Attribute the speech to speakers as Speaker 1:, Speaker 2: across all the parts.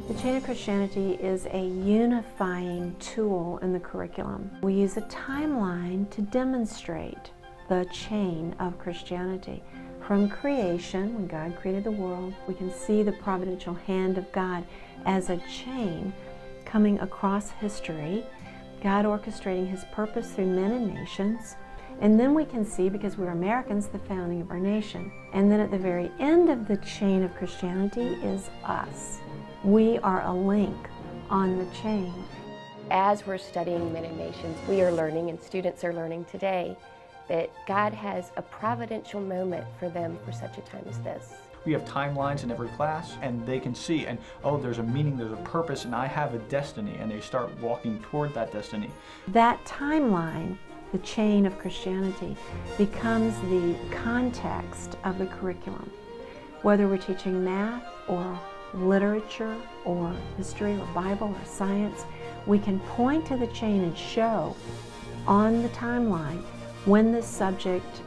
Speaker 1: The chain of Christianity is a unifying tool in the curriculum. We use a timeline to demonstrate the chain of Christianity. From creation, when God created the world, we can see the providential hand of God as a chain coming across history, God orchestrating His purpose through men and nations. And then we can see, because we're Americans, the founding of our nation. And then at the very end of the chain of Christianity is us. We are a link on the chain.
Speaker 2: As we're studying men and nations, we are learning, and students are learning today, that God has a providential moment for them for such a time as this.
Speaker 3: We have timelines in every class, and they can see, and oh, there's a meaning, there's a purpose, and I have a destiny, and they start walking toward that destiny.
Speaker 1: That timeline, the chain of Christianity, becomes the context of the curriculum. Whether we're teaching math or literature or history or Bible or science, we can point to the chain and show on the timeline when this subject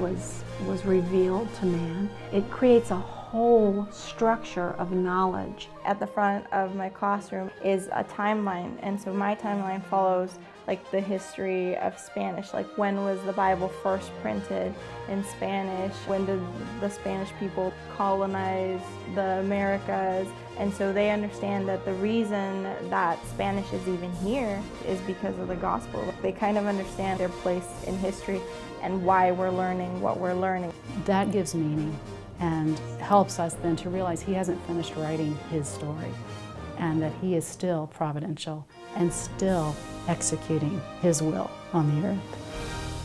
Speaker 1: was revealed to man. It creates a whole structure of knowledge.
Speaker 4: At the front of my classroom is a timeline, and so my timeline follows like the history of Spanish, like when was the Bible first printed in Spanish, when did the Spanish people colonize the Americas, and so they understand that the reason that Spanish is even here is because of the gospel. They kind of understand their place in history and why we're learning what we're learning.
Speaker 5: That gives meaning and helps us then to realize He hasn't finished writing His story, and that He is still providential and still executing His will on the earth.